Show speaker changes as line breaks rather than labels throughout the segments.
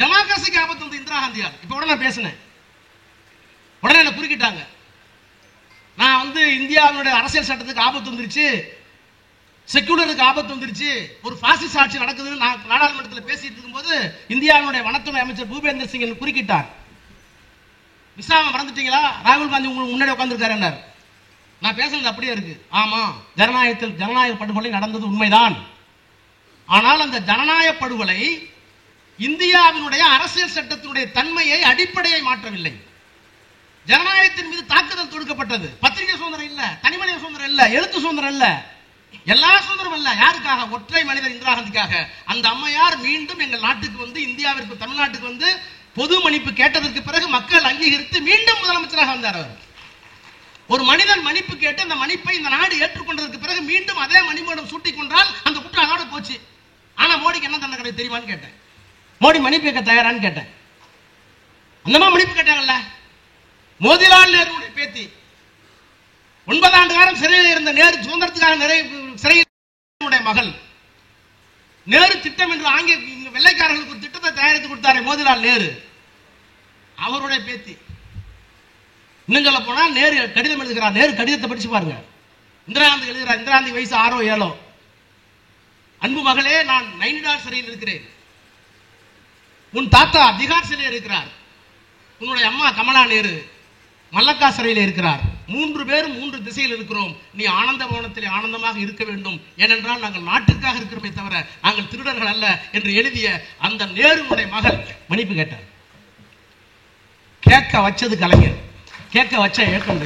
டெமோக்ரஸிக்கு ஆபத்து வந்து இந்திரா காந்தியால். இப்ப உடனே பேசினேன், உடனே என்ன குறுக்கிட்டாங்க. நான் வந்து இந்தியாவுடைய அரசியல் சட்டத்துக்கு ஆபத்து வந்துருச்சு, செக்குலருக்கு ஆபத்து வந்துருச்சு, ஒரு பாசிஸ்ட் ஆட்சி நடக்குதுன்னு நான் நாடாளுமன்றத்தில் பேசிட்டு இருக்கும்போது இந்தியாவுடைய வனத்துறை அமைச்சர் பூபேந்தர் சிங் குறுக்கிட்டார். விசாவை மறந்துட்டீங்களா, ராகுல் காந்தி உங்களுக்கு முன்னாடி உட்கார்ந்துருக்காரு. நான் பேசுறது அப்படியே இருக்கு. ஆமா, ஜனநாயக படுகொலை நடந்தது உண்மைதான். ஆனால் அந்த ஜனநாயக படுகொலை இந்தியாவினுடைய அரசியல் சட்டத்தினுடைய தன்மையை, அடிப்படையை மாற்றவில்லை. ஜனநாயகத்தின் மீது தாக்குதல் தொடுக்கப்பட்டது. பத்திரிகை சுதந்திரம் இல்ல, தனிமனித சுதந்திரம் இல்ல, எழுத்து சுதந்திரம் இல்ல, எல்லா சுதந்திரம் இல்ல. யாருக்காக? ஒற்றை மனிதர் இந்திரா காந்திக்காக. அந்த அம்மையார் மீண்டும் எங்கள் நாட்டுக்கு வந்து, இந்தியாவிற்கு, தமிழ்நாட்டுக்கு வந்து பொது மன்னிப்பு கேட்டதற்கு பிறகு மக்கள் அங்கீகரித்து மீண்டும் முதலமைச்சராக வந்தார். அவர் ஒரு மனிதன் மன்னிப்பு கேட்டு அந்த மன்னிப்பை இந்த நாடு ஏற்றுக்கொண்டதற்கு பிறகு மீண்டும் அதே மன்னிப்பிடம் சூட்டிக் கொண்டால் அந்த குற்றம் அதோட போச்சு. ஆனா மோடிக்கு என்ன தண்டனை கிடையாது தெரியுமான்னு கேட்டேன். மோடி மன்னிப்பு கேட்க தயாரான்னு கேட்டேன். அந்தமா மன்னிப்பு கேட்டாங்கல்ல. மோதிலால் நேருடைய பேத்தி, 9 ஆண்டு காலம் சிறையில் இருந்த நேரு, சுதந்திரத்துக்காக நிறைய சிறையில் மகள், நேரு திட்டம் என்று ஆங்கில வெள்ளைக்காரர்களுக்கு ஒரு திட்டத்தை தயாரித்து கொடுத்தாரே மோதிலால் நேரு, அவருடைய பேத்தி. இன்னும் சொல்ல போனா நேரு கடிதம் எழுதுகிறார். நேரு கடிதத்தை படிச்சு பாருங்க. இந்திரா காந்தி எழுதுகிறார். இந்திரா காந்தி வயசு 6 or 7. அன்பு மகளே, நான் நைனிடால் சிறையில் இருக்கிறேன். உன் தாத்தா திகார் சிறையில் இருக்கிறார். உன்னுடைய அம்மா கமலா நேரு மல்லக்கா சிறையில் இருக்கிறார். 3 பேரும் 3 திசையில் இருக்கிறோம். நீ ஆனந்த மௌனத்திலே ஆனந்தமாக இருக்க வேண்டும். ஏனென்றால் நாங்கள் நாட்டுக்காக இருக்கிறோமே தவிர நாங்கள் திருடர்கள் அல்ல என்று எழுதிய அந்த நேருடைய மகள் மன்னிப்பு கேட்டார். கேட்க வச்சது கலைஞர், கேட்க வச்ச இயக்கம்.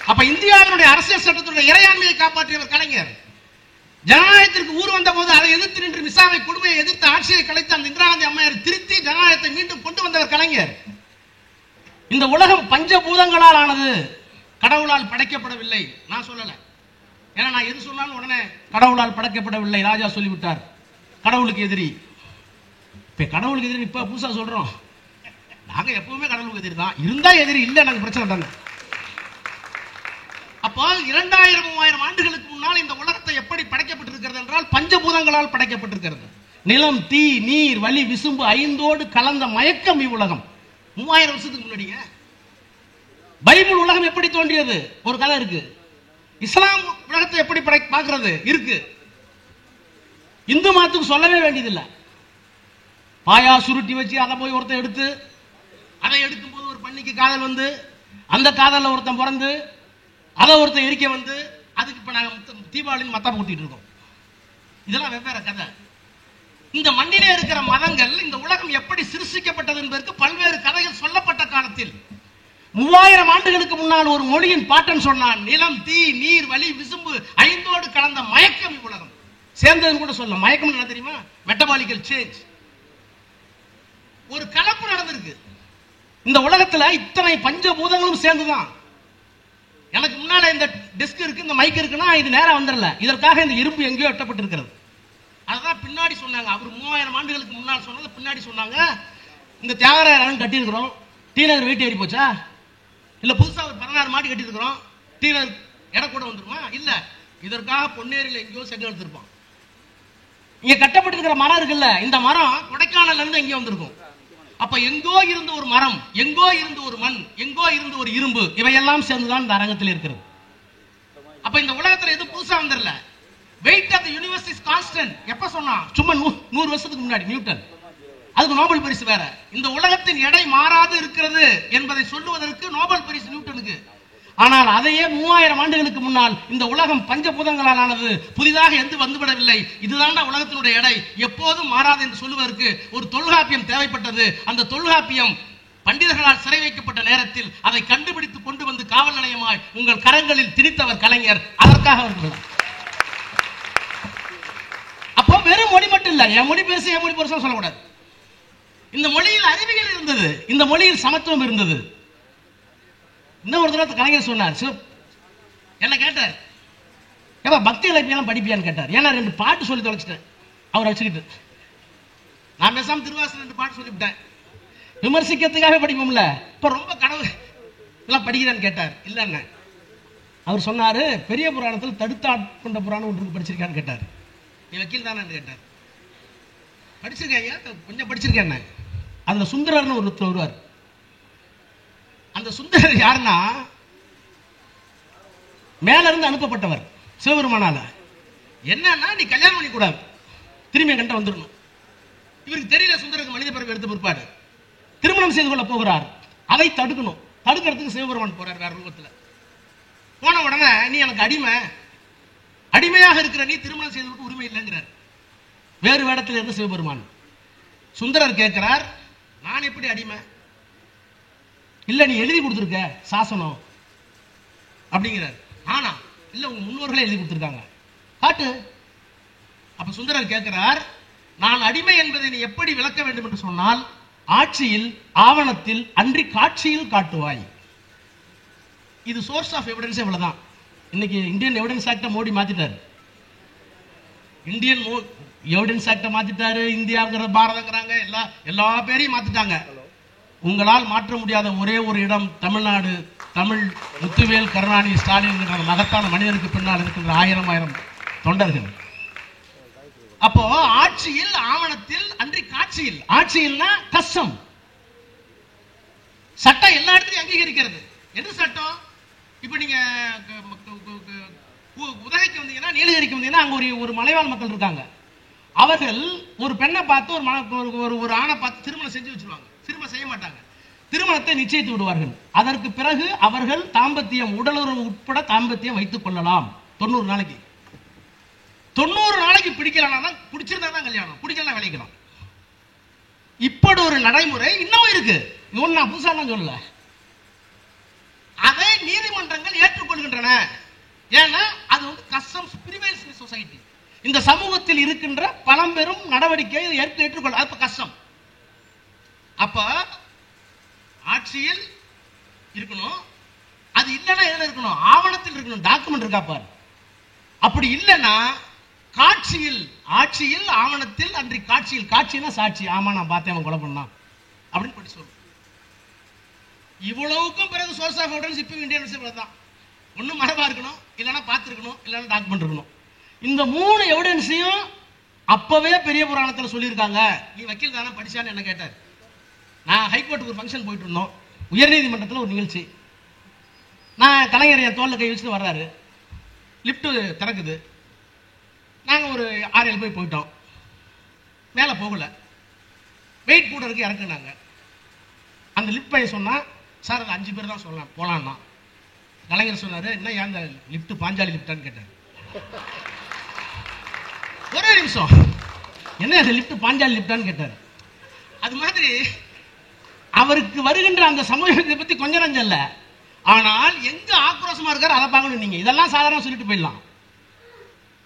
அப்ப இந்தியாவினுடைய அரசியல் சட்டத்துடைய இறையாண்மையை காப்பாற்றியவர் கலைஞர். ஜனநாயகத்திற்கு ஊர் வந்த போது அதை எதிர்த்து நின்று விசாவை கொடுமையை எதிர்த்து ஆட்சியை கலைத்து அந்த இந்திரா காந்தி அம்மையார் திருத்தி ஜனநாயகத்தை மீண்டும் கொண்டு வந்தவர் கலைஞர். இந்த உலகம் பஞ்சபூதங்களால் ஆனது, கடவுளால் படைக்கப்படவில்லை. நான் சொல்லல, ஏன்னா நான் எது சொன்னாலும் உடனே கடவுளால் படைக்கப்படவில்லை ராஜா சொல்லிவிட்டார். கடவுளுக்கு எதிரி. இப்ப கடவுளுக்கு எதிரி இப்ப புதுசா சொல்றோம். நாங்க எப்பவுமே கடவுளுக்கு எதிரி தான். இருந்தா எதிரி, இல்ல எனக்கு பிரச்சனை தானே. அப்போ 2000-3000 ஆண்டுகளுக்கு முன்னால் இந்த உலகத்தை எப்படி படைக்கப்பட்டிருக்கிறது என்றால் பஞ்சபூதங்களால் படைக்கப்பட்டிருக்கிறது. நிலம், தீ, நீர், வலி, விசும்பு 5ஓடு கலந்த மயக்கம் இவ்வுலகம். 3000 வருஷத்துக்கு முன்னாடிங்க. பைபிள் உலகம் எப்படி தோன்றியது ஒரு கதை இருக்கு. இஸ்லாம் உலகத்தை எப்படி பார்க்கிறது இருக்கு. இந்து மதத்துக்கு சொல்லவே வேண்டியதில்லை. பாயா சுருட்டி வச்சு அதை போய் ஒருத்தன் எடுத்து, அதை எடுக்கும் போது ஒரு பண்ணிக்கு காதல் வந்து, அந்த காதல ஒருத்தன் பிறந்து, அதை ஒருத்தன் எரிக்க வந்து, அதுக்கு இப்ப நாங்க தீபாவளி மத்தாப்பு கூட்டிட்டு இருக்கோம். இதெல்லாம் வெவ்வேறு கதை. இந்த மண்ணிலே இருக்கிற மதங்கள், இந்த உலகம் எப்படி சிருஷ்டிக்கப்பட்டது என்பதற்கு பல்வேறு கதைகள் சொல்லப்பட்ட காலத்தில் 3000 ஆண்டுகளுக்கு முன்னால் ஒரு மொழியின் பாட்டன் சொன்னான், நிலம், தீ, நீர், வலி, விசும்பு 5ஓடு கலந்த மயக்கம் இவ்வுலகம். சேர்ந்ததுன்னு கூட சொல்லலாம். மயக்கம் என்ன தெரியுமா? மெட்டபாலிக்கல் சேஞ்ச். ஒரு கலப்பு நடந்திருக்கு இந்த உலகத்துல. இத்தனை பஞ்சபூதங்களும் சேர்ந்துதான். எனக்கு முன்னால இந்த டெஸ்க் இருக்கு, இந்த மைக் இருக்குன்னா இது நேரா வந்துடல. இதற்காக இந்த இரும்பு எங்கேயோ ஒட்டப்பட்டிருக்கிறது. அதுதான் பின்னாடி சொன்னாங்க. அவர் 3000 ஆண்டுகளுக்கு முன்னால் சொன்னது பின்னாடி சொன்னாங்க. இந்த தியாகராயன் கட்டி இருக்கிறோம், டி நகர் வெயிட் ஏறி போச்சா? இல்ல புதுசா ஒரு 16 மாடி கட்டி இருக்கிறோம், டி நகர் இட கூட வந்துருமா? இல்ல, இதற்காக பொன்னேரியில் எங்கேயோ செங்கல் எடுத்திருப்பான். இங்க கட்டப்பட்டிருக்கிற மரம் இருக்குல்ல, இந்த மரம் கொடைக்கானல்ல இருந்து எங்கேயோ வந்திருக்கும். அப்ப எங்கோ இருந்த ஒரு மரம், எங்கோ இருந்த ஒரு மண், எங்கோ இருந்த ஒரு இரும்பு, இவையெல்லாம் சேர்ந்துதான் இந்த அரங்கத்தில் இருக்கிறது. அப்ப இந்த உலகத்துல எது புதுசா வந்துடல. Weight of the universe is constant. எப்ப சொன்னா? சும்மா 100 வருஷத்துக்கு முன்னாடி நியூட்டன். அதுக்கு நோபல் பரிசு வேற. இந்த உலகத்தின் எடை மாறாது இருக்கிறது என்பதை சொல்லுவதற்கு நோபல் பரிசு நியூட்டனுக்கு. ஆனால் அதையே 3000 ஆண்டுகளுக்கு முன்னால் இந்த உலகம் பஞ்சபூதங்களால் ஆனது, புதிதாக எந்த வந்துவிடவில்லை, இதுதான் உலகத்தினுடைய எடை, எப்போதும் மாறாது என்று சொல்லுவதற்கு ஒரு தொல்காப்பியம் தேவைப்பட்டது. அந்த தொல்காப்பியம் பண்டிதர்களால் சிறை வைக்கப்பட்ட நேரத்தில் அதை கண்டுபிடித்து கொண்டு வந்து காவல் நிலையமாய் உங்கள் கரங்களில் திணித்தவர் கலைஞர். அதற்காக அவர்கள். அப்போ வெறும் மொழி மட்டும் இல்ல, என் மொழி பேச என் மொழி பெருசா சொல்லக்கூடாது. இந்த மொழியில் அறிவியல் இருந்தது, இந்த மொழியில் சமத்துவம் இருந்தது. இன்னொரு தடவை கலைஞர் சொன்னார், என்ன கேட்டார், ஏப்பா பக்தி இலக்கியம் படிப்பியான்னு கேட்டார். ஏன்னா 2 பாட்டு சொல்லி தொலைச்சிட்டேன் அவர் வச்சுக்கிட்டு. நான் பேசாம திருவாசகம் 2 பாட்டு சொல்லிவிட்டேன். விமர்சிக்கிறதுக்காக படிப்போம்ல, இப்ப ரொம்ப கடவுள் எல்லாம் படிக்கிறான்னு கேட்டார். இல்லன்னு அவர் சொன்னாரு, பெரிய புராணத்தில் தடுத்தாட்கொண்ட புராணம் ஒன்று படிச்சிருக்கான்னு கேட்டார். நீ வக்கீல் தானே கேட்டார். படிச்சிருக்கேன், கொஞ்சம் படிச்சிருக்கேன். அதுல சுந்தரர்னு ஒருத்தர் வருவார். அந்த சுந்தரர் யாருன்னா மேல இருந்து அனுப்பப்பட்டவர் சிவபெருமானால. என்னன்னா நீ கல்யாணம் பண்ணி கூடாது, திரும்பி கண்ட வந்துடணும். இவருக்கு தெரியல சுந்தரருக்கு மனித பிறகு எடுத்த பிற்பாடு திருமணம் செய்து கொள்ள போகிறார். அதை தடுக்கணும். தடுக்கிறதுக்கு சிவபெருமான் போறார் வேற ரூபத்துல. போன உடனே நீ எனக்கு அடிமையாக இருக்கிற நீ திருமணம் செய்து உரிமை இல்லைங்கிறார். வேறு வேடத்தில் இருந்து சிவபெருமான். சுந்தரர் கேட்கிறார், நான் எப்படி அடிமை? இல்ல நீ எழுதி கொடுத்துருக்க சாசனம் அப்படிங்கிறார். ஆனா இல்ல உங்க முன்னோர்களே எழுதி கொடுத்திருக்காங்க, காட்டு. அப்ப சுந்தரர் கேட்கிறார், நான் அடிமை என்பதை நீ எப்படி விளக்க வேண்டும் என்று சொன்னால் ஆட்சியில் ஆவணத்தில் அன்றி காட்சியில் காட்டுவாய். இது சோர்ஸ் ஆஃப் எவிடன்ஸ். இவ்வளவுதான். இன்னைக்கு இந்தியன் எவிடன்ஸ் ஆக்ட மோடி மாத்திட்டாரு. இந்தியன் எவிடன்ஸ் ஆக்ட மாத்திட்டாரு. இந்தியாங்கிற பாரதங்கிறாங்க, எல்லா பேரையும் மாத்திட்டாங்க. உங்களால் மாற்ற முடியாத ஒரே ஒரு இடம் தமிழ்நாடு. தமிழ் முத்துவேல் கருணாநிதி ஸ்டாலின் மகத்தான மனிதனுக்கு பின்னால் இருக்கின்ற ஆயிரம் தொண்டர்கள். அப்போ ஆட்சியில் ஆவணத்தில் அன்றி காட்சியில். ஆட்சியில்னா கஷ்டம். சட்டம் எல்லா இடத்துலையும் அங்கீகரிக்கிறது. எது சட்டம்? இப்ப நீங்க உதகைக்கு வந்தீங்கன்னா, நீலகிரிக்கு வந்தீங்கன்னா, அங்க ஒரு மலைவாழ் மக்கள் இருக்காங்க. அவர்கள் ஒரு பெண்ணை பார்த்து ஒரு ஆணை பார்த்து திருமணம் செஞ்சு வச்சிருவாங்க. திருமணம் செய்ய மாட்டாங்க, திருமணத்தை நிச்சயித்து விடுவார்கள். அதற்கு பிறகு அவர்கள் தாம்பத்தியம், உடலுறவு உட்பட தாம்பத்தியம் வைத்துக் கொள்ளலாம் 90 நாளைக்கு. 90 நாளைக்கு பிடிக்கலாம், பிடிச்சிருந்தா தான் கல்யாணம், பிடிக்கலாம் விளைக்கலாம். இப்படி ஒரு நடைமுறை இன்னமும் இருக்கு. நான் புதுசா சொல்லல. அதை நீதிமன்றங்கள் ஏற்றுக்கொள்கின்றன. ஏன்னா அது கஸ்டம்ஸ் பிரிவைல்ஸ் இன் சொசைட்டி. இந்த சமூகத்தில் இருக்கின்ற பழம்பெரும் நடவடிக்கை ஏற்றுக்கொள்ள. அப்ப கஷ்டம். அப்ப ஆட்சியில் இருக்கணும். அது இல்லைன்னா எதுல இருக்கணும்? ஆவணத்தில் இருக்கணும். டாக்குமெண்ட் இருக்கா பாரு. அப்படி இல்லைன்னா காட்சியில், ஆட்சியில் ஆவணத்தில் அன்றி காட்சியில். காட்சினா சாட்சி. ஆமா நான் பார்த்தேன் அவன் கொலை பண்ணான் அப்படின்னு படி சொல்லும். இவ்வளவுக்கும் பிறகு சோர்ஸ் ஆஃப் எவிடன்ஸ் இப்போ இந்தியன் தான். ஒண்ணு மரபா இருக்கணும், இல்லைன்னா பார்த்துருக்கணும், இல்லைன்னா டாக்குமெண்ட் இருக்கணும். இந்த 3 எவிடன்ஸையும் அப்பவே பெரிய புராணத்தில் சொல்லியிருக்காங்க. நீ வக்கீல் தானே, படிச்சான்னு என்ன கேட்டார். நான் ஹைகோர்ட்டுக்கு ஒரு ஃபங்க்ஷன் போயிட்டு இருந்தோம். உயர்நீதிமன்றத்தில் ஒரு நிகழ்ச்சி. நான் கலைஞர் என் தோல்ல கை வச்சுட்டு வர்றாரு. லிப்ட் திறக்குது. நாங்கள் ஒரு 6-7 போய் போயிட்டோம். மேலே போகல, வெயிட் கூட இருக்கு, இறக்குனாங்க. அந்த லிப்ட் பையன் சொன்னா, சார் அது 5 பேர் தான் சொல்லலாம் போலான்னா. கலைஞர் சொன்னாரு, என்ன ஏன் அந்த லிப்ட் பாஞ்சாலி லிப்டான்னு கேட்டார். ஒரே நிமிஷம், என்ன அந்த லிப்ட் பாஞ்சாலி லிப்டான்னு கேட்டார். அது மாதிரி அவருக்கு வருகின்ற அந்த சமூகத்தை பத்தி கொஞ்சம் நஞ்சம் இல்ல. ஆனால் எங்க ஆக்ரோஷமா இருக்காரு அதை பார்க்கணும். நீங்க இதெல்லாம் சாதாரண சொல்லிட்டு போயிடலாம்.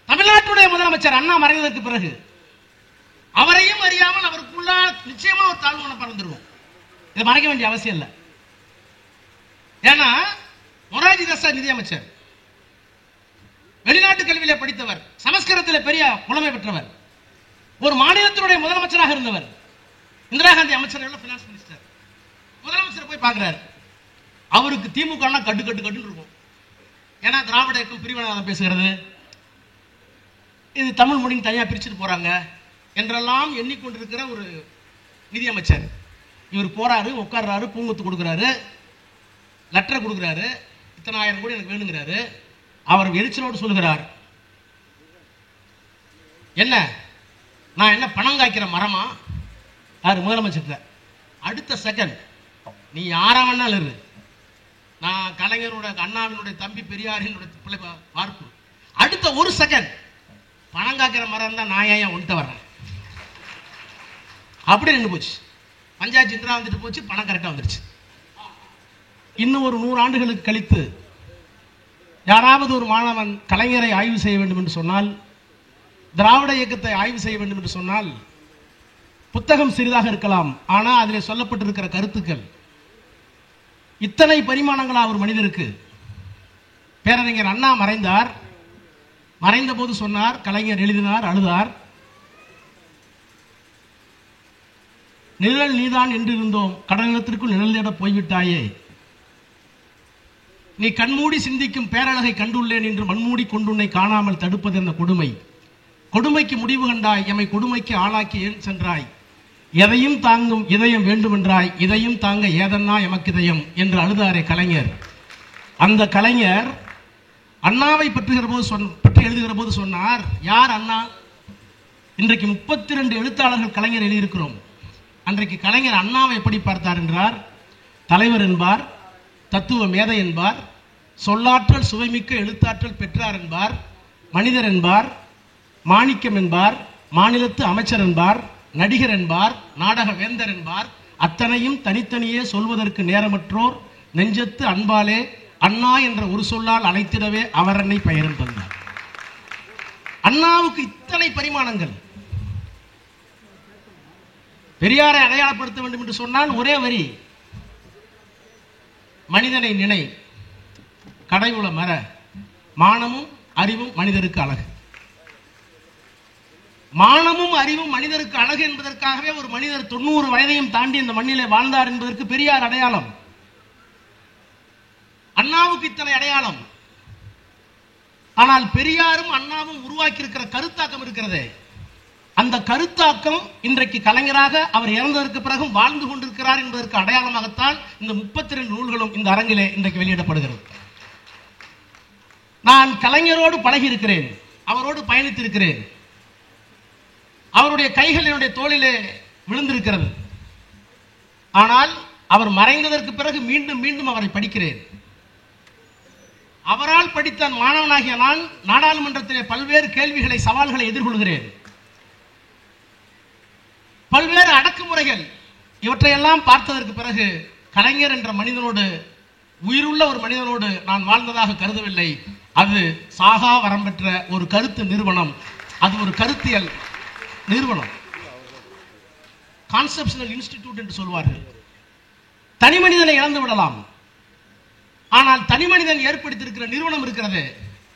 தமிழ்நாட்டுடைய முதலமைச்சர் அண்ணா மறைந்ததற்கு பிறகு அவரையும் அறியாமல் அவருக்குள்ள நிச்சயமா ஒரு தாழ்வு மனப்பான்மை வந்துருக்கும். இதை மறைக்க வேண்டிய அவசியம் இல்லை. ஏன்னா மொராஜி தேசாய் நிதியமைச்சர், வெளிநாட்டு கல்வியில படித்தவர், சமஸ்கிருதத்தில் பெரிய புலமை பெற்றவர், ஒரு மாநிலத்தினுடைய முதலமைச்சராக இருந்தவர். இந்திரா காந்தி அமைச்சர்கள், பினான்ஸ் மினிஸ்டர். முதலமைச்சர் போய் பார்க்கிறார். அவருக்கு திமுக கட்டு கட்டு கட்டுன்னு இருக்கும். ஏன்னா திராவிட இயக்கம் பிரிவினைவாதம் பேசுகிறது, இது தமிழ் மொழின்னு தனியா பிரிச்சுட்டு போறாங்க என்றெல்லாம் எண்ணிக்கொண்டிருக்கிற ஒரு நிதியமைச்சர். இவர் போறாரு, உட்கார்றாரு, பூங்கொத்து கொடுக்கிறாரு, லெட்டர் கொடுக்கிறாரு, இத்தனை ஆயிரம் கோடி எனக்கு வேணுங்கிறாரு. அவர் எரிச்சலோடு சொல்கிறார், என்ன நான் என்ன பணம் காய்க்கிற மரமா? யாரு? முதலமைச்சர். அடுத்த செகண்ட், நீ யாரா வேணாலும் இரு, நான் கலைஞருடைய அண்ணாவினுடைய தம்பி பெரியாரினுடைய பிள்ளை வார்ப்பு. அடுத்த ஒரு செகண்ட், பணம் காய்க்கிற மரம் தான் நான் ஏன் ஒன்ட்ட வர்றேன் அப்படி நின்று போச்சு. பஞ்சாயத்து இந்திரா வந்துட்டு போச்சு, பணம் கரெக்டா வந்துருச்சு. இன்னும் ஒரு 100 ஆண்டுகளுக்கு கழித்து யாராவது ஒரு மாணவன் கலைஞரை ஆய்வு செய்ய வேண்டும் என்று சொன்னால், திராவிட இயக்கத்தை ஆய்வு செய்ய வேண்டும் என்று சொன்னால், புத்தகம் சிறிதாக இருக்கலாம், ஆனால் அதில் சொல்லப்பட்டிருக்கிற கருத்துக்கள் இத்தனை பரிமாணங்களா ஒரு மனிதருக்கு. பேரறிஞர் அண்ணா மறைந்தார். மறைந்த போது சொன்னார், கலைஞர் எழுதினார், அழுதார். நிழல் நீதான் என்று இருந்தோம், கடலத்திற்குள் நிழல் தேட போய்விட்டாயே, நீ கண்மூடி சிந்திக்கும் பேரழகை கண்டுள்ளேன் என்று மண்மூடி கொண்டுன்னை காணாமல் தடுப்பது என்ன கொடுமை, கொடுமைக்கு முடிவு கண்டாய், எமை கொடுமைக்கு ஆளாக்கி ஏன் சென்றாய், எதையும் தாங்கும் இதயம் வேண்டுமென்றாய், இதையும் தாங்க ஏதன்னா எமக்கு இதயம் என்று அழுதாரே கலைஞர். அந்த கலைஞர் அண்ணாவை பற்றி எழுதுகிற போது சொன்னார், யார் அண்ணா? இன்றைக்கு 32 எழுத்தாளர்கள் கலைஞர் எழுதியிருக்கிறோம். அன்றைக்கு கலைஞர் அண்ணாவை எப்படி பார்த்தார் என்றார், தலைவர் என்பார், தத்துவ மேதை என்பார், சொல்லாற்றல் சுவைமிக்க எழுத்தாற்றல் பெற்றார் என்பார், மனிதர் என்பார், மாணிக்கம் என்பார், மாநிலத்து அமைச்சர் என்பார், நடிகர் என்பார், நாடக வேந்தர் என்பார். அத்தனையும் தனித்தனியே சொல்வதற்கு நேரமற்றோர் நெஞ்சத்து அன்பாலே அண்ணா என்ற ஒரு சொல்லால் அழைத்திடவே அவர் என்னை பெயரும் தந்தார். அண்ணாவுக்கு இத்தனை பரிமாணங்கள். பெரியாரை அடையாளப்படுத்த வேண்டும் என்று சொன்னால் ஒரே வரி, மனிதனை நினை, கடைவுள மர, மானமும் அறிவும் மனிதருக்கு அழகு. மானமும் அறிவும் மனிதருக்கு அழகு என்பதற்காகவே ஒரு மனிதர் 90 வயதையும் தாண்டி இந்த மண்ணிலே வாழ்ந்தார் என்பதற்கு பெரியார் அடையாளம். அண்ணாவுக்கு இத்தனை அடையாளம். ஆனால் பெரியாரும் அண்ணாவும் உருவாக்கி இருக்கிற கருத்தாக்கம் இருக்கிறதே, அந்த கருத்தாக்கம் இன்றைக்கு கலைஞராக அவர் இறந்ததற்கு பிறகும் வாழ்ந்து கொண்டிருக்கிறார் என்பதற்கு அடையாளமாகத்தான் இந்த 32 நூல்களும் இந்த அரங்கிலே இன்றைக்கு வெளியிடப்படுகிறது. நான் கலைஞரோடு பழகி இருக்கிறேன், அவரோடு பயணித்திருக்கிறேன். அவருடைய கைகள் என்னுடைய தோளிலே விழுந்திருக்கிறது. ஆனால் அவர் மறைந்ததற்கு பிறகு மீண்டும் மீண்டும் அவரை படிக்கிறேன். அவரால் படித்த மாணவனாகிய நான் நாடாளுமன்றத்திலே பல்வேறு கேள்விகளை, சவால்களை எதிர்கொள்கிறேன். பல்வேறு அடக்குமுறைகள், இவற்றையெல்லாம் பார்த்ததற்கு பிறகு கலைஞர் என்ற மனிதனோடு, உயிருள்ள ஒரு மனிதனோடு நான் வாழ்ந்ததாக கருதவில்லை. அது சாகா வரம் பெற்ற ஒரு கருத்து நிறுவனம், அது ஒரு கருத்தியல் நிறுவனம், கான்செப்ஷனல் இன்ஸ்டிடியூட் என்று சொல்வார்கள். தனி மனிதனை இழந்து விடலாம், ஆனால் தனி மனிதன் ஏற்படுத்தியிருக்கிற நிறுவனம் இருக்கிறது,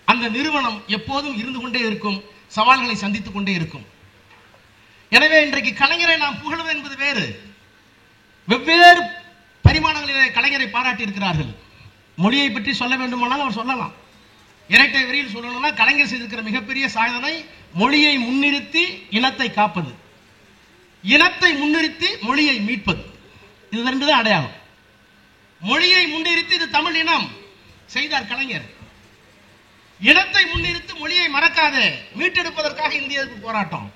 அந்த நிறுவனம் எப்போதும் இருந்து கொண்டே இருக்கும், சவால்களை சந்தித்துக் கொண்டே இருக்கும். எனவே இன்றைக்கு கலைஞரை நாம் புகழ்வது என்பது வேறு. வெவ்வேறு பரிமாணங்களிலே கலைஞரை பாராட்டி இருக்கிறார்கள். மொழியை பற்றி சொல்ல வேண்டுமானால் அவர் சொல்லலாம். இரட்டை வரியில் சொல்லணும்னா கலைஞர் செய்திருக்கிற மிகப்பெரிய சாதனை மொழியை முன்னிறுத்தி இனத்தை காப்பது, இனத்தை முன்னிறுத்தி மொழியை மீட்பது. இது ரெண்டுதான் அடையாளம். மொழியை முன்னிறுத்தி இது தமிழ் இனம் செய்தார் கலைஞர். இனத்தை முன்னிறுத்தி மொழியை மறக்காதே மீட்டெடுப்பதற்காக இந்திய எதிர்ப்பு போராட்டம்.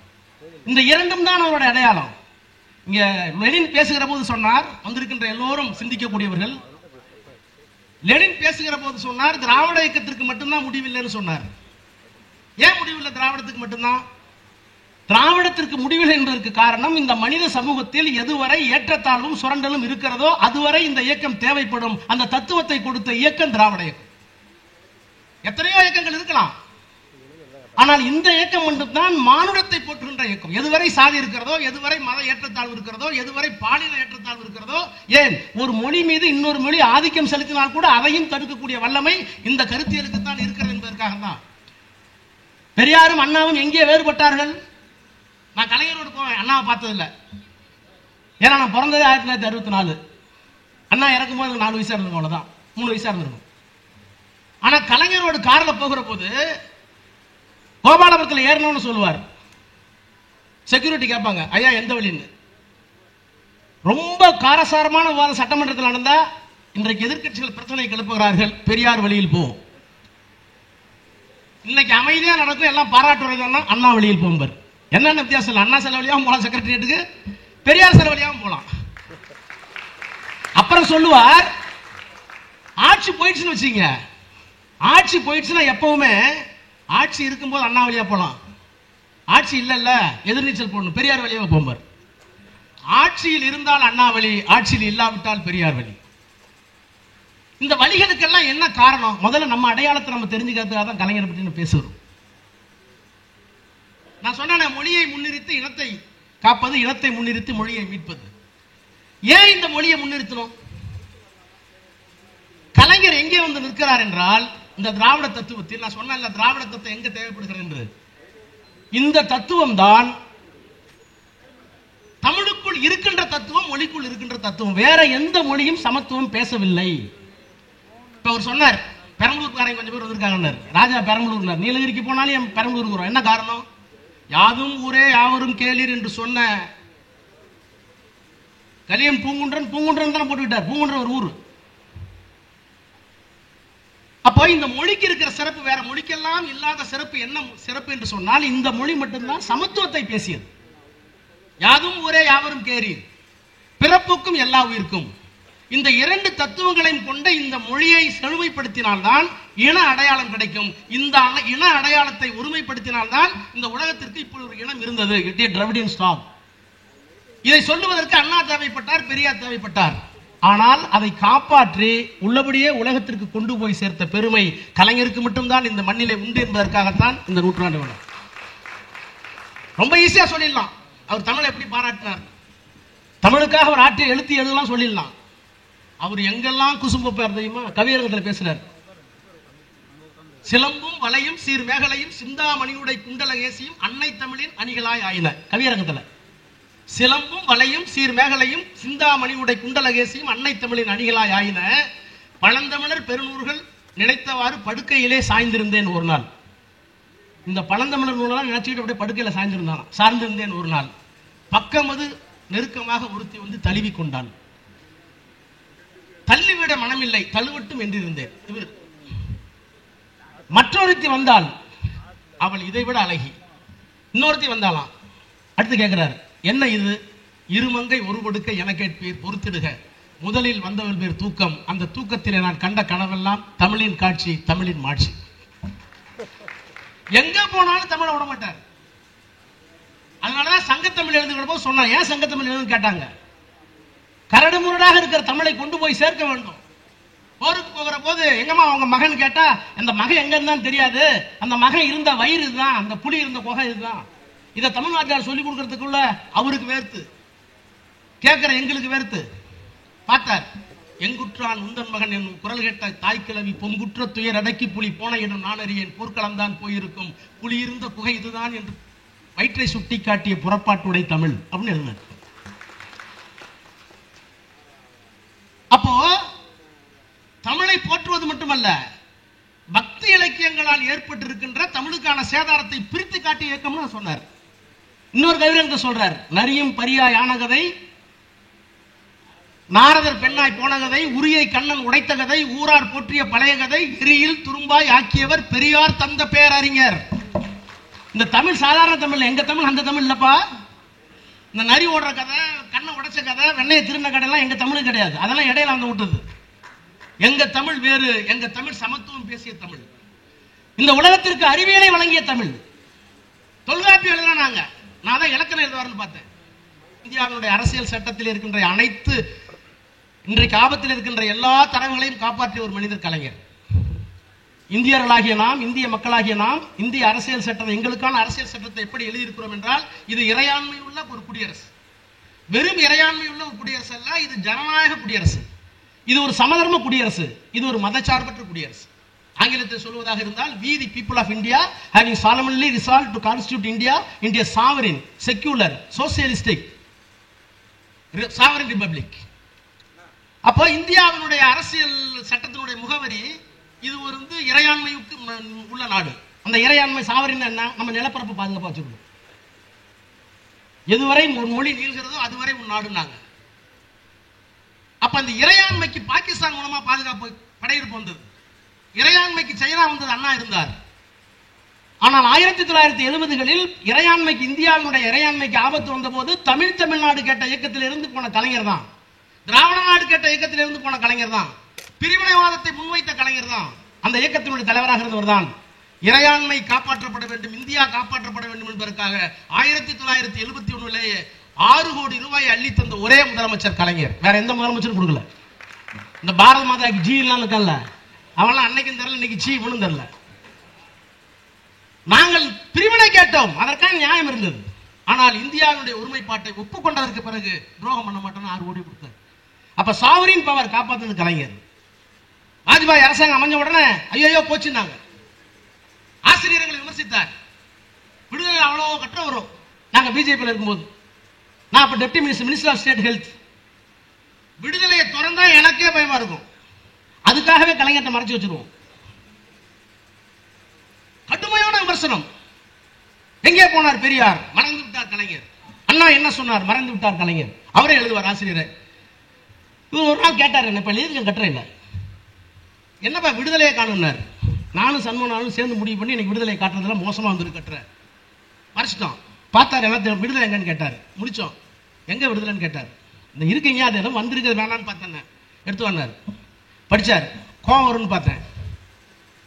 இந்த இரண்டும் தான் அவருடைய அடையாளம். இங்க லெனின் பேசுகிற போது சொன்னார், வந்திருக்கின்ற எல்லோரும் சிந்திக்கக்கூடியவர்கள், லெனின் பேசுகிற போது சொன்னார், திராவிட இயக்கத்திற்கு மட்டும்தான் முடிவில்லைன்னு சொன்னார். ஏன் முடிவில்லை திராவிடத்துக்கு மட்டும்தான்? திராவிடத்திற்கு முடிவில்லை என்பதற்கு காரணம், இந்த மனித சமூகத்தில் எதுவரை ஏற்றத்தாழ்வும் சுரண்டலும் இருக்கிறதோ அதுவரை இந்த இயக்கம் தேவைப்படும். அந்த தத்துவத்தை கொடுத்த இயக்கம் திராவிட இயக்கம். எத்தனையோ இயக்கங்கள் இருக்கலாம், ஆனால் இந்த இயக்கம் மட்டும்தான் மானுடத்தை போற்றுகின்ற இயக்கம். எதுவரை சாதி இருக்கிறதோ, எதுவரை மத ஏற்றத்தாழ்வு இருக்கிறதோ, எதுவரை பாலின ஏற்றத்தாழ்வு இருக்கிறதோ, ஏன் ஒரு மொழி மீது இன்னொரு மொழி ஆதிக்கம் செலுத்தினால் கூட அதையும் தடுக்கக்கூடிய வல்லமை இந்த கருத்தியலுக்கு தான் இருக்கிறது என்பதற்காக தான். பெரியாரும் அண்ணாவும் எங்கே வேறுபட்டார்கள்? நான் கலைஞரோடு போவேன், அண்ணாவை பார்த்ததில்லை. ஏன்னா நான் பிறந்தது 1964, அண்ணா இறக்கும் போது 4 வயசா இருந்தோம், அவ்வளவுதான், 3 வயசா இருந்திருக்கும். ஆனா கலைஞரோடு கார்ல போகிற போது கோபாலபுரத்தில் ஏறணும்னு சொல்லுவார். செக்யூரிட்டி கேட்பாங்க, ஐயா எந்த வழின்னு. ரொம்ப காரசாரமான விவாதம் சட்டமன்றத்தில் நடந்தா இன்றைக்கு எதிர்க்கட்சிகள் பிரச்சனை கிளப்புகிறார்கள், பெரியார் வழியில் போ. இன்னைக்கு அமைதியா நடக்கும், எல்லாம் பாராட்டுறதுன்னா அண்ணா வழியில் போம்பர். என்னென்ன வித்தியாசம் இல்லை, அண்ணா சில வழியாகவும் போகலாம் செக்ரட்டரியேட்டுக்கு, பெரியார் சில வழியாகவும் போகலாம். அப்புறம் சொல்லுவார், ஆட்சி போயிடுச்சுன்னு வச்சுங்க, ஆட்சி போயிடுச்சுன்னா எப்பவுமே ஆட்சி இருக்கும்போது அண்ணா வழியா போலாம், ஆட்சி இல்ல எதிர்நீச்சல் போடணும், பெரியார் வழியாக போம்பார். ஆட்சியில் இருந்தால் அண்ணா வழி, ஆட்சியில் இல்லாவிட்டால் பெரியார் வழி. இந்த வழிகளுக்கெல்லாம் என்ன காரணம்? முதல்ல நம்ம அடையாளத்தை நம்ம தெரிஞ்சுக்கிறதுக்காக தான் கலைஞரை பற்றி பேசுறோம். நான் சொன்னேன், மொழியை முன்னிறுத்தி இனத்தை காப்பது, இனத்தை முன்னிறுத்தி மொழியை மீட்பது. ஏன் இந்த மொழியை முன்னிறுத்தணும்? கலைஞர் எங்கே வந்து நிற்கிறார் என்றால், இந்த திராவிட தத்துவத்தில் நான் சொன்ன திராவிட தத்துவம் எங்க தேவைப்படுகிறது என்று, இந்த தத்துவம் தான் தமிழுக்குள் இருக்கின்ற தத்துவம், மொழிக்குள் இருக்கின்ற தத்துவம். வேற எந்த மொழியும் சமத்துவம் பேசவில்லை. இப்ப அவர் சொன்னார், பெரம்பலூர்காரங்க கொஞ்சம் பேர் வந்திருக்காங்க, ராஜா பெரம்பலூர், நீலகிரிக்கு போனாலும் பெரம்பலூர். என்ன காரணம்? யாதும் ஊரே யாவரும் கேளீர் என்று சொன்ன கலியன் பூங்குன்றன் தான் போட்டுக்கிட்டார். பூங்குன்றன் ஒரு ஊர். அப்போ இந்த மொழிக்கு இருக்கிற சிறப்பு வேற மொழிக்கெல்லாம் இல்லாத சிறப்பு என்ன சிறப்பு என்று சொன்னால் இந்த மொழி மட்டும்தான் சமத்துவத்தை பேசியது. யாதும் ஊரே யாவரும் கேளீர், பிறப்புக்கும் எல்லா உயிர்க்கும். இந்த இரண்டு தத்துவங்களையும் கொண்ட இந்த மொழியை செழுமைப்படுத்தினால்தான் இன அடையாளம் கிடைக்கும். இந்த இன அடையாளத்தை ஒருமைப்படுத்தினால்தான் இந்த உலகத்திற்கு இப்படி ஒரு இனம் இருந்தது. It is Dravidian stock. இதை சொல்லுவதற்கு அண்ணா தேவைப்பட்டார், பெரியார் தேவைப்பட்டார். ஆனால் அதை காப்பாற்றி உள்ளபடியே உலகத்திற்கு கொண்டு போய் சேர்த்த பெருமை கலைஞருக்கு மட்டும்தான் இந்த மண்ணிலே உண்டு என்பதற்காகத்தான் இந்த நூற்றாண்டு விழா. ரொம்ப ஈஸியா சொல்லிடலாம். அவர் தமிழை எப்படி பாராட்டினார், தமிழுக்காக அவர் ஆற்றிய எழுத்து எழுதலாம் சொல்லிடலாம். அவர் எங்கெல்லாம் குசும்பப்பார் தெரியுமா? கவியரங்கத்தில் பேசுறார். சிலம்பும் வளையும் சீர் மேகலையும் சிந்தாமணியுடை குண்டலகேசியும் அன்னை தமிழின் அணிகளாய் ஆயின. கவியரங்கத்தில் சிலம்பும் வளையும் சீர் மேகலையும் சிந்தாமணியுடை குண்டலகேசியும் அன்னை தமிழின் அணிகளாய் ஆயின. பழந்தமிழர் பெருநூறுகள் நினைத்தவாறு படுக்கையிலே சாய்ந்திருந்தேன் ஒரு நாள். இந்த பழந்தமிழர் நூலெல்லாம் நினைச்சுக்கிட்டு அப்படியே படுக்கையில சாய்ந்திருந்தேன் ஒரு நாள். பக்கமது நெருக்கமாக ஒருத்தி வந்து தழுவி கொண்டாள். தள்ளிவிட மனமில்லை தழுவட்டும் என்றிருந்தேன். மற்றொருத்தி வந்தாள், அவள் இதைவிட அழகி. இன்னொருத்தி வந்தாலாம். அடுத்து கேட்கிறார், என்ன இது? இருமங்கை ஒரு கொடுக்க என கேட்பீர் பொறுத்திடுக, முதலில் வந்தவள் பேர் தூக்கம், அந்த தூக்கத்திலே நான் கண்ட கனவெல்லாம் தமிழின் காட்சி தமிழின் மாட்சி. எங்க போனாலும் தமிழை விட மாட்டார். அதனாலதான் சங்கத்தமிழ் எழுதுகிற போது சொன்னார். ஏன் சங்கத்தமிழ் எழுதுன்னு கேட்டாங்க. கரடு முரடாக இருக்கிற தமிழை கொண்டு போய் சேர்க்க வேண்டும். போருக்கு போகிற போது எங்கம்மா அவங்க மகன் கேட்டா அந்த மகன் எங்க இருந்தான்னு தெரியாது. அந்த மகன் இருந்த வயிறு இதுதான், அந்த புலி இருந்த குகை இதுதான். இதை தமிழ்நாட்டில் சொல்லிக் கொடுக்கறதுக்குள்ள அவருக்கு வேர்த்து, கேட்கிற எங்களுக்கு வேர்த்து பார்த்தார். எங்குற்றான் உந்தன் மகன் என்னும் குரல் கேட்ட தாய்க்கிழவி பொங்குற்ற துயர் அடக்கி புலி போன இடம் நான் அறியேன், போர்க்களம் தான் போயிருக்கும், புலி இருந்த குகை இதுதான் என்று வயிற்றை சுட்டி காட்டிய புறப்பாட்டுடை தமிழ் அப்படின்னு எழுதினார். அப்போ தமிழை போற்றுவது மட்டுமல்ல, பக்தி இலக்கியங்களால் ஏற்பட்டிருக்கின்ற தமிழுக்கான சேதாரத்தை பிரித்து காட்டிய இயக்கம்னு சொன்னார். இன்னொரு கவிதை சொல்றார். நரியும் பரியா யான கதை, நாரதர் பெண்ணாய் போன கதை, உரியை கண்ணன் உடைத்த கதை, ஊரார் போற்றிய பழைய கதை, எரியில் துரும்பாய் ஆக்கியவர் பெரியார் தந்த பேரறிஞர். இந்த தமிழ் சாதாரண தமிழ், எங்க தமிழ் அந்த தமிழ் இல்லப்பா. இந்த நரி ஓடுற கதை, கண்ணை உடைச்ச கதை, வெண்ணையை திருந்த கதை எல்லாம் எங்க தமிழ் கிடையாது. அதெல்லாம் இடையில வந்து விட்டது. எங்க தமிழ் வேறு. எங்க தமிழ் சமத்துவம் பேசிய தமிழ், இந்த உலகத்திற்கு அறிவியலை வழங்கிய தமிழ். தொல்காப்பியம் எழுதினாங்க. நான் தான் இலக்கணம் எழுதுவார்னு பார்த்தேன். இந்தியாவுடைய அரசியல் சட்டத்தில் இருக்கின்ற அனைத்து இன்றைக்கு ஆபத்தில் இருக்கின்ற எல்லா தரவுகளையும் காப்பாற்றிய ஒரு மனிதர் கலைஞர். இந்தியர்களாகிய நாம், இந்திய மக்களாகிய நாம், இந்திய அரசியல் சட்டத்தை, எங்களுக்கான அரசியல் சட்டத்தை எப்படி எழுதியிருக்கிறோம் என்றால், இது இறையாண்மை உள்ள ஒரு குடியரசு. வெறும் இறையாண்மை உள்ள ஒரு குடியரசு அல்ல, இது ஜனநாயக குடியரசு, இது ஒரு சமதர்ம குடியரசு, இது ஒரு மதச்சார்பற்ற குடியரசு. ஆங்கிலத்தில் சொல்வதாக இருந்தால், we the people of India having solemnly resolved to constitute India into a sovereign, secular, socialistic, sovereign republic. அப்போ இந்தியாவினுடைய அரசியல் சட்டத்தினுடைய முகவரி இது ஒரு இறையாண்மைக்கு உள்ள நாடு. அந்த இறையாண்மை சாவரின் என்ன? நம்ம நிலப்பரப்பு பாதுகாப்பா வச்சுக்கணும். எதுவரை ஒரு மொழி நீள்கிறதோ அதுவரை உன் நாடுனாங்க. அப்ப அந்த இறையாண்மைக்கு பாகிஸ்தான் மூலமா பாதுகாப்பு படையெடுப்பு வந்தது. இறையாண்மைக்கு சைனா வந்தது, அண்ணா இருந்தார். ஆனால் 1970களில் இறையாண்மைக்கு, இந்தியாவினுடைய இறையாண்மைக்கு ஆபத்து வந்த போது தமிழ்நாடு கேட்ட இயக்கத்தில் இருந்து போன கலைஞர் தான், திராவிட நாடு கேட்ட இயக்கத்தில் இருந்து போன கலைஞர் தான், பிரிவினைவாதத்தை முன்வைத்த கலைஞர் தான், அந்த இயக்கத்தினுடைய தலைவராக இருந்தவர் தான். இறையாண்மை காப்பாற்றப்பட வேண்டும், இந்தியா காப்பாற்றப்பட வேண்டும் என்பதற்காக 1971 6 கோடி ரூபாய் அள்ளி தந்த ஒரே முதலமைச்சர் கலைஞர். வேற எந்த முதலமைச்சரும் கொடுக்கல. இந்த பாரத மாதாக்கு ஜி இல்லாம இருக்கல, அவெல்லாம் அன்னைக்கும் தெரியல, இன்னைக்கு ஜி ஒண்ணும் தெரியல. நாங்கள் பிரிவினை கேட்டோம், அதற்கான நியாயம் இருந்தது. ஆனால் இந்தியாவுடைய ஒருமைப்பாட்டை ஒப்புக்கொண்டதற்கு பிறகு துரோகம் பண்ண மாட்டோம் 6 கோடி கொடுத்தார். அப்ப சாவரின் பவர் காப்பாற்றுறது கலைஞர். வாஜ்பாய் அரசாங்கம் அமைஞ்ச உடனே ஐயோ போச்சுன்னாங்க. ஆசிரியர்களை விமர்சித்தார். விடுதலை அவ்வளவு கட்ட வரும். நாங்க பிஜேபியில் இருக்கும்போது, நான் அப்ப deputy minister of state health, விடுதலையை திறந்தா எனக்கே பயமா இருக்கும். அதுக்காகவே கலைஞர்கிட்ட மறைச்சு வச்சிருவோம். கடுமையான விமர்சனம். எங்கே போனார் பெரியார்? மறந்து விட்டார் கலைஞர். அண்ணா என்ன சொன்னார்? மறந்து விட்டார் கலைஞர். அவரே எழுதுவார் ஆசிரியர். இவர் ஒரு நாள் கேட்டார், என்ன இப்ப எழுதி கட்டுற இல்ல, என்னப்பா விடுதலையை காணும்னார். நானும் சண்முகனாலும் சேர்ந்து முடிவு பண்ணி எனக்கு விடுதலை காட்டுறதுல மோசமா வந்து கட்டுற மறைச்சிட்டோம். பார்த்தார், எல்லாம் விடுதலை எங்கன்னு கேட்டார். முடிச்சோம். எங்க விடுதலைன்னு கேட்டார். இந்த இருக்கீங்க அது எதுவும் வந்திருக்கிறது வேணான்னு பார்த்தேன். எடுத்து வந்தார், படிச்சார். கோவம் வரும்னு பார்த்தேன்.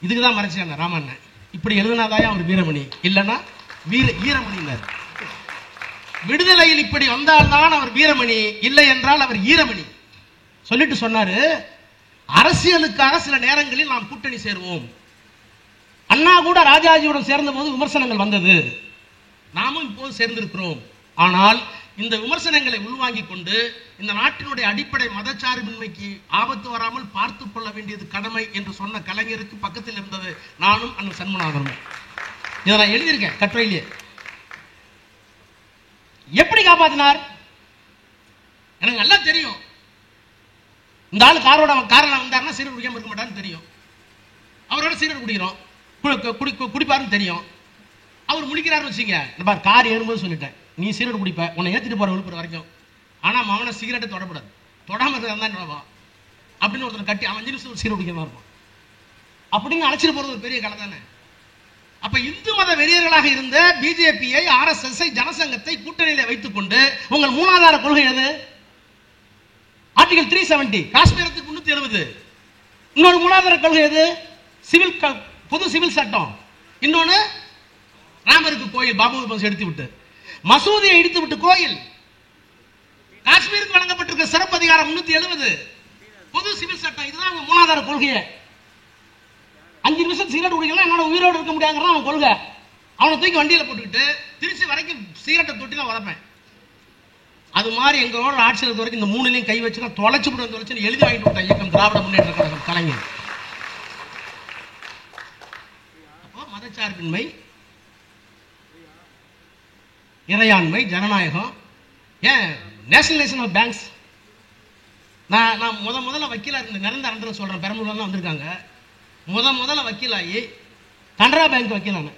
இதுக்கு தான் மறைச்சாங்க ராமண்ணன். இப்படி எழுதினாதான் அவர் வீரமணி, இல்லைன்னா ஈரமணினார். விடுதலையில் இப்படி வந்தால்தான் அவர் வீரமணி, இல்லை என்றால் அவர் ஈரமணி. சொல்லிட்டு சொன்னாரு, அரசியலுக்காக சில நேரங்களில் நாம் கூட்டணி சேருவோம். அண்ணா கூட ராஜாஜியுடன் சேர்ந்த போது விமர்சனங்கள் வந்தது, நாமும் இப்போது சேர்ந்திருக்கிறோம். ஆனால் இந்த விமர்சனங்களை உள்வாங்கிக் கொண்டு இந்த நாட்டினுடைய அடிப்படை மதச்சார்பின்மைக்கு ஆபத்து வராமல் பார்த்துக் கொள்ள வேண்டியது கடமை என்று சொன்ன கலைஞருக்கு பக்கத்தில் இருந்தது நானும் அண்ணன் சண்முகநாதனும். இதை நான் எழுதியிருக்கேன் கட்டுரையிலே. எப்படி காப்பாத்தினார் எனக்கு நல்லா தெரியும். இந்த ஆளு காரணம் வந்தாருன்னா சீரட் குடிக்காம இருக்க மாட்டான்னு தெரியும். அவரோட சீரட் குடிக்கிறோம், குடிப்பாருன்னு தெரியும். அவர் முடிக்கிறாரு வச்சுங்க, கார் ஏறும்போது சொல்லிட்டேன், நீ சீரட் குடிப்ப, உன்னை ஏற்றிட்டு போற விழுப்புரம் வரைக்கும். ஆனா அவனை சிகரெட்டை தொடக்கூடாது, தொடாம இருந்தா அப்படின்னு ஒருத்தர் கட்டி அவன் 5 நிமிஷம் சீரட் குடிக்கிறதா இருக்கும் அப்படின்னு அழைச்சிட்டு போறது ஒரு பெரிய கலை தானே. அப்ப இந்து மத வெறியர்களாக இருந்த பிஜேபியை, RSS, ஜனசங்கத்தை கூட்டணியில வைத்துக் கொண்டு உங்கள் மூலாதார கொள்கை எது? ஆர்டிகல் 370, காஷ்மீரத்துக்கு 370. இன்னொரு மூலாதார கொள்கை எது? பொது சிவில் சட்டம். இன்னொன்னு ராமருக்கு கோயில், பாபு எடுத்து விட்டு மசூதியை இடித்து விட்டு கோயில். காஷ்மீருக்கு வழங்கப்பட்டிருக்க சிறப்பு அதிகாரம் 370, பொது சிவில் சட்டம். இதுதான் மூலாதார கொள்கையை. 5 நிமிஷம் சிகரெட் குடிக்கலாம், என்னோட உயிரோடு இருக்க முடியாதுங்கிறான் அவன் கொள்கை. அவனை தூக்கி வண்டியில போட்டுக்கிட்டு திருச்சி வரைக்கும் சிகரெட்டை தொட்டி தான் வளர்ப்பேன். அது மாதிரி எங்களோட ஆட்சியர் வரைக்கும் இந்த 3லையும் கை வச்சு தொலைச்சு தொலைச்சு எழுதி வாங்கிட்டு விட்டான் இயக்கம் திராவிட முன்னேற்ற கழகம் கலைஞர். அப்போ மதச்சார்பின்மை, இறையாண்மை, ஜனநாயகம், ஏன் நேஷனலைசேஷன் ஆஃப் பேங்க்ஸ். நான் முதல்ல வக்கீலா இருந்த நிரந்தர அண்டர் சொல்றேன், பெரம்பலூர்ல வந்திருக்காங்க. முதல்ல வக்கீலாகி கனரா பேங்க் வக்கீலான.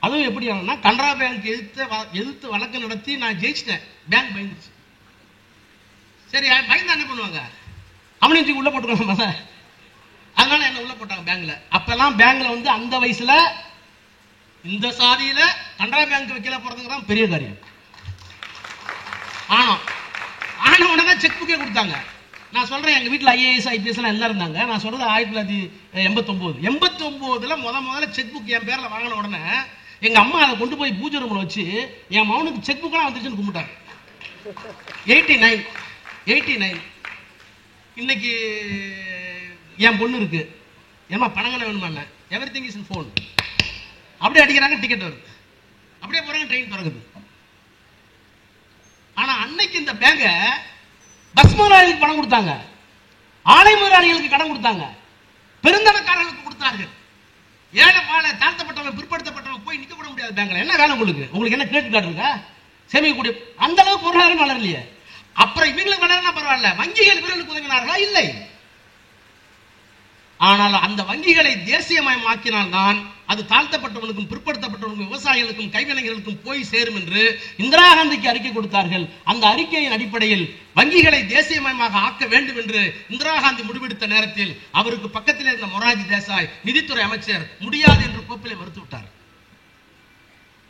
அதுவும் எப்படி ஆனா, கனரா பேங்க் எதிர்த்து வழக்கு நடத்தி நான் ஜெயிச்சிட்டேன். பேங்க் பயந்துச்சு. சரி, பயந்தா என்ன பண்ணுவாங்க? அவனையும் உள்ள போட்டுருவாங்க. அதனால என்ன உள்ள போட்டாங்க பேங்க்ல. அப்பெல்லாம் பேங்க்ல அந்த வயசுல இந்த சாதியில கனரா பேங்க் வக்கீலா போறதுக்கு தான் பெரிய காரியம். ஆனா உடனே செக் புக்கே கொடுத்தாங்க. நான் சொல்றேன், எங்க வீட்டுல IAS, IPS எல்லாம் எல்லாம் இருந்தாங்க. நான் சொல்றது 1989 முதல்ல செக் புக் என் பேர்ல வாங்கின உடனே எங்க அம்மா அதை கொண்டு போய் பூஜை ரூம்ல வச்சு என் மகனுக்கு செக் புக் எல்லாம் வந்துருச்சுன்னு கும்பிட்டாங்க. 89 இன்னைக்கு என் பொண்ணு இருக்கு, ஏமா பணங்களை வேணுமா, எவ்ரிதிங் இஸ் இன் போன். அப்படியே அடிக்கிறாங்க, டிக்கெட் வருது, அப்படியே போறாங்க, ட்ரெயின் பிறகுது. ஆனா அன்னைக்கு இந்த பேங்க பஸ் முதலாளிகளுக்கு பணம் கொடுத்தாங்க, ஆலை முதலாளிகளுக்கு கடன் கொடுத்தாங்க, பெருந்தனக்காரர்களுக்கு கொடுத்தார்கள். ஏழை பாலை தாழ்த்தப்பட்டவன், பிற்படுத்தப்பட்டவன் போய் நிக்க கூட முடியாது பேங்க்ல. என்ன வேலை உங்களுக்கு என்ன கிரெடிட் கார்டு இருக்கா? சேமிக்கக்கூடிய அந்த அளவுக்கு பொருளாதாரம் வளரலையே. அப்புறம் இவங்களுக்கு வளரனா பரவாயில்ல, வங்கிகள் இவர்களுக்கு உதவினார்களா? இல்லை. ஆனால் அந்த வங்கிகளை தேசியமயமாக்கினால்தான் அது தாழ்த்தப்பட்டவனுக்கும், பிற்படுத்தப்பட்டவனுக்கும், விவசாயிகளுக்கும், கைவினைஞர்களுக்கும் போய் சேரும் என்று இந்திரா காந்திக்கு அறிக்கை கொடுத்தார்கள். அந்த அறிக்கையின் அடிப்படையில் வங்கிகளை தேசியமயமாக ஆக்க வேண்டும் என்று இந்திரா காந்தி முடிவெடுத்த நேரத்தில் அவருக்கு பக்கத்தில் இருந்த மொரார்ஜி தேசாய், நிதித்துறை அமைச்சர், முடியாது என்று கோப்பிலே மறுத்து விட்டார்.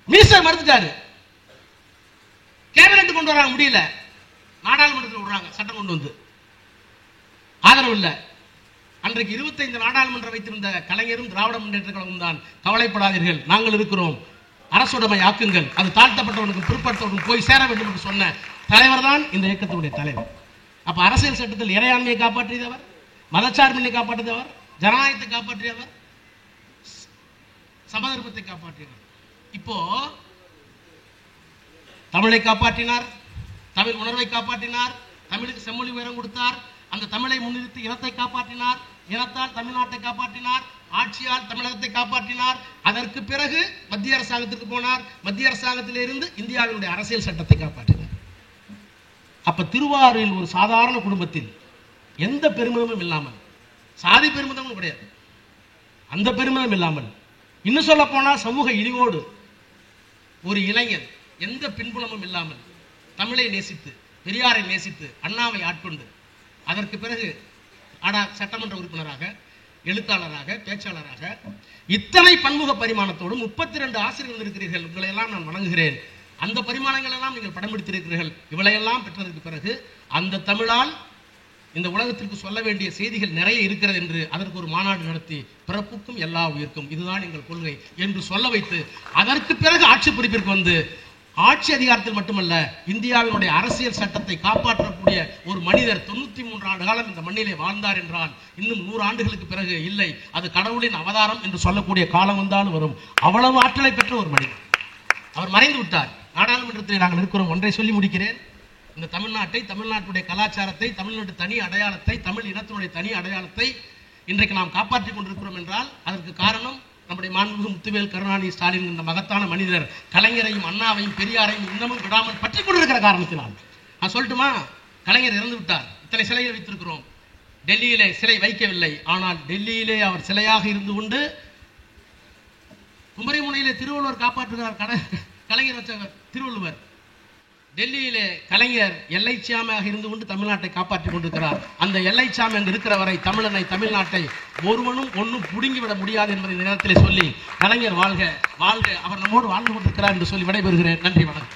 மினிஸ்டர் மறுத்துட்டாரு. கேபினெட் கொண்டு வராங்க, முடியல. நாடாளுமன்றத்தில் விடுறாங்க, சட்டம் கொண்டு வந்து ஆதரவு இல்லை. அன்றைக்கு 25 நாடாளுமன்றம் வைத்திருந்த கலைஞரும் திராவிட முன்னேற்ற கழகம் தான். கவலைப்படாதீர்கள், நாங்கள் இருக்கிறோம், அரசுடைமை ஆக்குங்கள், அது தாழ்த்தப்பட்டவனுக்கு, பிற்படுத்தவனுக்கு போய் சேர வேண்டும் என்று சொன்ன தலைவர் தான் இந்த இயக்கத்தினுடைய தலைவர். அப்ப அரசியல் சட்டத்தில் இறையாண்மையை காப்பாற்றியவர், மதச்சார்பினை காப்பாற்றியவர், ஜனநாயகத்தை காப்பாற்றியவர், சமதர்மத்தை காப்பாற்றியவர். இப்போ தமிழை காப்பாற்றினார், தமிழ் உணர்வை காப்பாற்றினார், தமிழுக்கு செம்மொழி உயரம் கொடுத்தார், அந்த தமிழை முன்னிறுத்தி இனத்தை காப்பாற்றினார், இனத்தால் தமிழ்நாட்டை காப்பாற்றினார், ஆட்சியால் தமிழகத்தை காப்பாற்றினார். அதற்கு பிறகு மத்திய அரசாங்கத்திற்கு போனார், மத்திய அரசாங்கத்தில் இருந்து இந்தியாவினுடைய அரசியல் சட்டத்தை காப்பாற்றினார். அப்ப திருவாரூரில் ஒரு சாதாரண குடும்பத்தில் எந்த பெருமிதமும் இல்லாமல், சாதி பெருமிதமும் கிடையாது, அந்த பெருமிதம் இல்லாமல், இன்னும் சொல்ல போனா சமூக இழிவோடு ஒரு இளைஞர் எந்த பின்புலமும் இல்லாமல் தமிழை நேசித்து, பெரியாரை நேசித்து, அண்ணாவை ஆட்கொண்டு, அதற்கு பிறகு சட்டமன்ற உறுப்பினராக, எழுத்தாளராக, பேச்சாளராக இத்தனை பன்முக பரிமாணத்தோடு 32 ஆசிரியர்கள் இருக்கிறீர்கள். உங்களை எல்லாம் நான் வணங்குகிறேன். அந்த பரிமாணங்கள் எல்லாம் நீங்கள் படம் பிடித்திருக்கிறீர்கள். இவளையெல்லாம் பெற்றதற்கு பிறகு அந்த தமிழால் இந்த உலகத்திற்கு சொல்ல வேண்டிய செய்திகள் நிறைய இருக்கிறது என்று அதற்கு ஒரு மாநாடு நடத்தி, பிறப்புக்கும் எல்லா உயிர்க்கும் இதுதான் எங்கள் கொள்கை என்று சொல்ல வைத்து, அதற்கு பிறகு ஆட்சி பொறுப்பிற்கு வந்து ஆட்சி அதிகாரத்தில் மட்டுமல்ல, இந்தியாவினுடைய அரசியல் சட்டத்தை காப்பாற்றக்கூடிய ஒரு மனிதர் 93 ஆண்டு காலம் இந்த மண்ணிலே வாழ்ந்தார் என்றால் இன்னும் 100 ஆண்டுகளுக்கு பிறகு இல்லை, அது கடவுளின் அவதாரம் என்று சொல்லக்கூடிய காலம் வந்தாலும் வரும். அவ்வளவு ஆற்றலை பெற்ற ஒரு மனிதர். அவர் மறைந்து விட்டார். நாடாளுமன்றத்தில் நாங்கள் இருக்கிறோம். ஒன்றை சொல்லி முடிக்கிறேன். இந்த தமிழ்நாட்டை, தமிழ்நாட்டுடைய கலாச்சாரத்தை, தமிழ்நாட்டு தனி அடையாளத்தை, தமிழ் இனத்தினுடைய தனி அடையாளத்தை இன்றைக்கு நாம் காப்பாற்றிக் கொண்டிருக்கிறோம் என்றால் அதற்கு காரணம் நம்முடைய மாண்புமிகு முத்துவேல் கருணாநிதி ஸ்டாலின் என்ற மகத்தான மனிதர் கலைஞரையும், அண்ணாவையும், பெரியாரையும் இன்னமும் விடாமல் பற்றி கொண்டிருக்கிற காரணத்தினால். நான் சொல்லட்டுமா, கலைஞர் இறந்து விட்டார். இத்தனை சிலையை வைத்திருக்கிறோம். டெல்லியிலே சிலை வைக்கவில்லை. ஆனால் டெல்லியிலே அவர் சிலையாக இருந்து கொண்டு குமரிமுனையிலே திருவள்ளுவர் காப்பாற்றுகிறார். கலைஞர் வச்ச திருவள்ளுவர். டெல்லியிலே கலைஞர் எல்லைச்சாமியாக இருந்து கொண்டு தமிழ்நாட்டை காப்பாற்றிக் கொண்டிருக்கிறார். அந்த எல்லைச்சாமி அங்கு இருக்கிற வரை தமிழனை, தமிழ்நாட்டை ஒருவனும் ஒன்றும் புடுங்கிவிட முடியாது என்பதை நேரத்திலே சொல்லி, கலைஞர் வாழ்க வாழ்க, அவர் நம்மோடு வாழ்ந்து கொண்டிருக்கிறார் என்று சொல்லி விடைபெறுகிறேன். நன்றி, வணக்கம்.